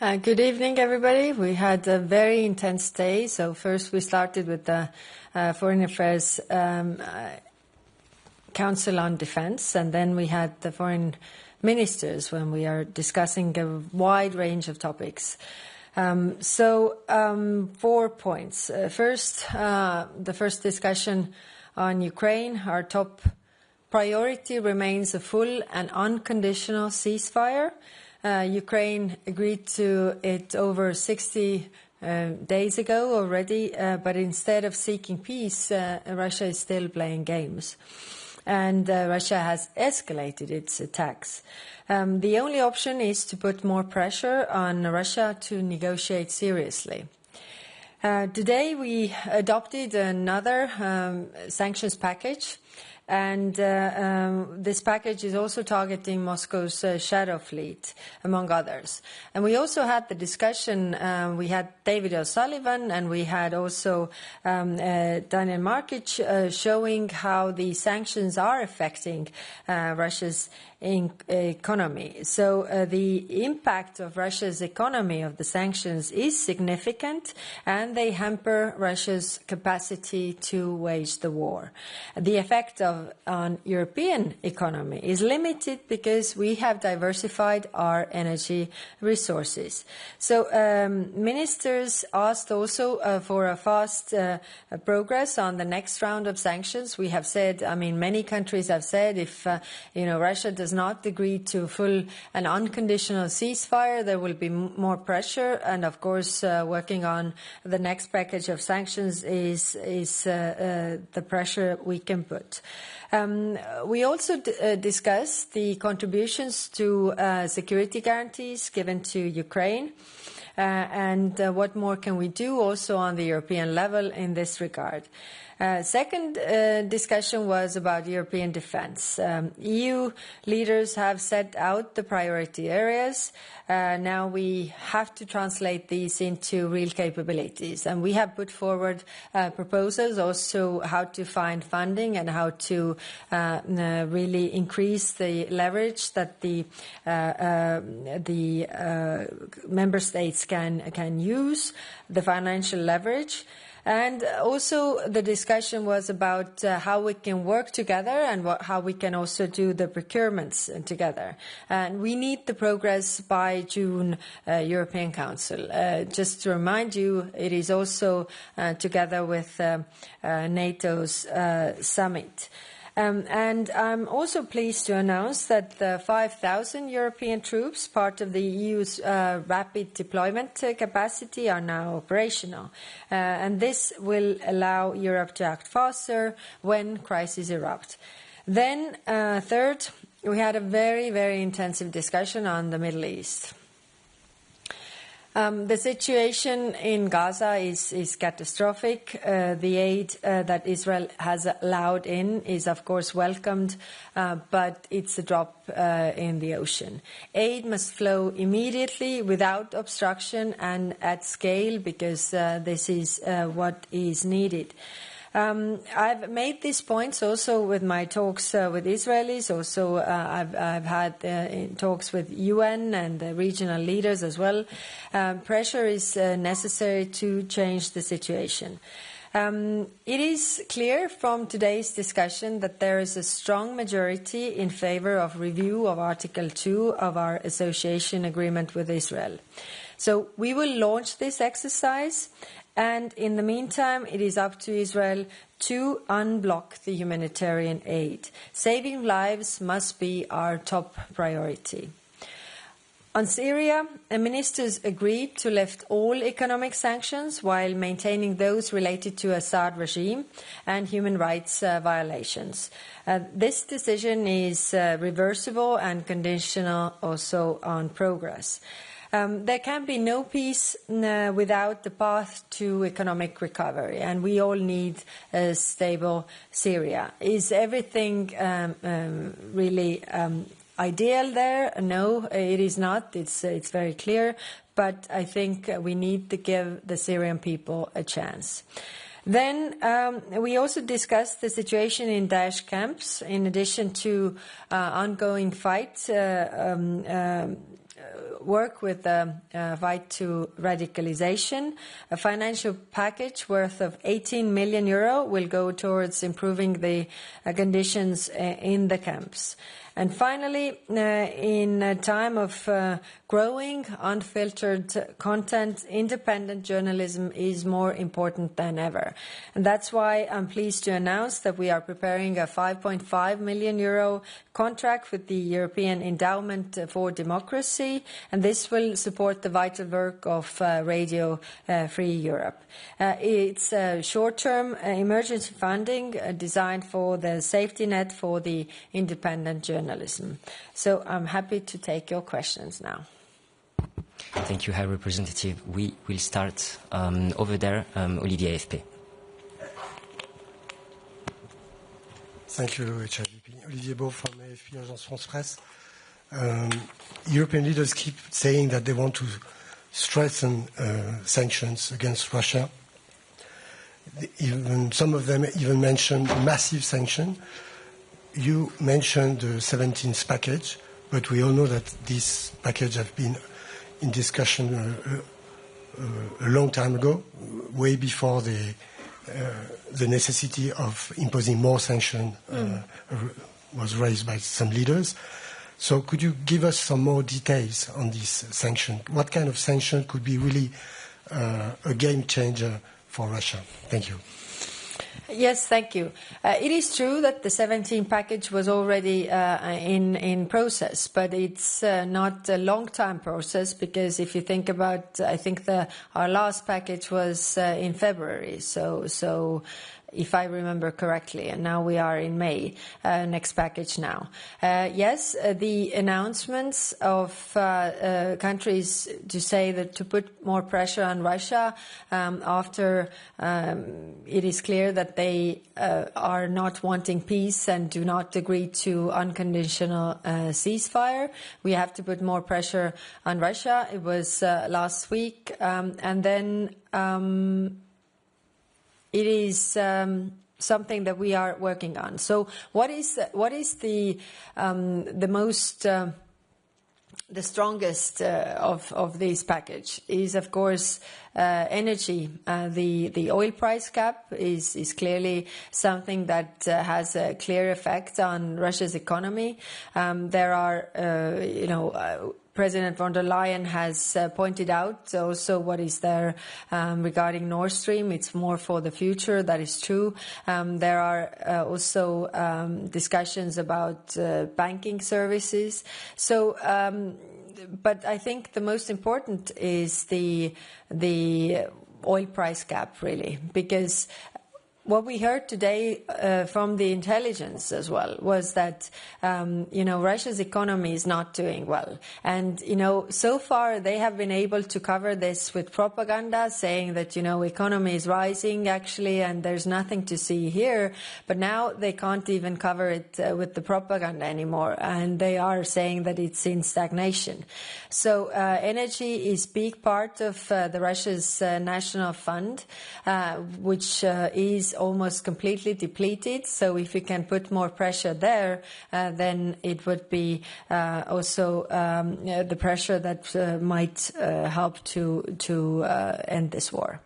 Good evening, everybody. We had a very intense day. So first we started with the Foreign Affairs Council on Defense, and then we had the foreign ministers when we are discussing a wide range of topics. 4 points. First, the first discussion on Ukraine. Our top priority remains a full and unconditional ceasefire. Ukraine agreed to it over 60 days ago already, but instead of seeking peace, Russia is still playing games. And Russia has escalated its attacks. The only option is to put more pressure on Russia to negotiate seriously. Today we adopted another sanctions package. And this package is also targeting Moscow's shadow fleet, among others. And we also had the discussion, we had David O'Sullivan and we had also Daniel Markic showing how the sanctions are affecting Russia's economy. So the impact of Russia's economy of the sanctions is significant, and they hamper Russia's capacity to wage the war. The effect on European economy is limited because we have diversified our energy resources. So ministers asked also for a fast progress on the next round of sanctions. We have said, many countries have said if Russia does not agree to full and unconditional ceasefire, there will be more pressure. And of course, working on the next package of sanctions is the pressure we can put. We also discussed the contributions to security guarantees given to Ukraine. And what more can we do also on the European level in this regard? Second discussion was about European defence. EU leaders have set out the priority areas. Now we have to translate these into real capabilities. And we have put forward proposals also how to find funding and how to really increase the leverage that the member states can use, the financial leverage. And also the discussion was about how we can work together and how we can also do the procurements together. And we need the progress by June European Council. Just to remind you, it is also together with NATO's summit. And I'm also pleased to announce that the 5,000 European troops, part of the EU's rapid deployment capacity, are now operational. And this will allow Europe to act faster when crises erupt. Then, third, we had a very, very intensive discussion on the Middle East. The situation in Gaza is catastrophic. The aid that Israel has allowed in is, of course, welcomed, but it's a drop in the ocean. Aid must flow immediately without obstruction and at scale because this is what is needed. I've made these points also with my talks with Israelis. Also, I've had talks with UN and the regional leaders as well. Pressure is necessary to change the situation. It is clear from today's discussion that there is a strong majority in favor of review of Article 2 of our association agreement with Israel. So we will launch this exercise. And in the meantime, it is up to Israel to unblock the humanitarian aid. Saving lives must be our top priority. On Syria, the ministers agreed to lift all economic sanctions while maintaining those related to Assad regime and human rights violations. This decision is reversible and conditional also on progress. There can be no peace without the path to economic recovery, and we all need a stable Syria. Is everything really ideal there? No, it is not. It's very clear, but I think we need to give the Syrian people a chance. Then we also discussed the situation in Daesh camps, in addition to ongoing fight. work with the fight to radicalization. A financial package worth of 18 million euro will go towards improving the conditions in the camps. And finally, in a time of growing, unfiltered content, independent journalism is more important than ever. And that's why I'm pleased to announce that we are preparing a 5.5 million euro contract with the European Endowment for Democracy, and this will support the vital work of Radio Free Europe. It's short-term emergency funding designed for the safety net for the independent journalism. So I'm happy to take your questions now. Thank you, High Representative. We will start over there, Olivier AFP. Thank you, HRVP. Olivier Beau from AFP, Agence France Presse. European leaders keep saying that they want to strengthen sanctions against Russia. Some of them even mentioned massive sanctions. You mentioned the 17th package, but we all know that this package has been in discussion a long time ago, way before the necessity of imposing more sanctions was raised by some leaders. So could you give us some more details on this sanction? What kind of sanction could be really a game changer for Russia? Thank you. Yes, thank you. It is true that the 17 package was already in process, but it's not a long-time process, because if you think about, I think our last package was in February, so if I remember correctly, and now we are in May, next package now. Yes, the announcements of countries to say that to put more pressure on Russia after it is clear that they are not wanting peace and do not agree to unconditional ceasefire. We have to put more pressure on Russia. It was last week, and then it is something that we are working on. So, what is the most the strongest of this package is, of course, energy. The oil price cap is clearly something that has a clear effect on Russia's economy. There are, President von der Leyen has pointed out also what is there regarding Nord Stream. It's more for the future. That is true. There are also discussions about banking services. So, but I think the most important is the oil price cap, really, because what we heard today from the intelligence as well was that, Russia's economy is not doing well. And, so far they have been able to cover this with propaganda, saying that, economy is rising actually, and there's nothing to see here. But now they can't even cover it with the propaganda anymore. And they are saying that it's in stagnation. So energy is a big part of the Russia's national fund, which is almost completely depleted. So if we can put more pressure there, then it would be also the pressure that might help to end this war.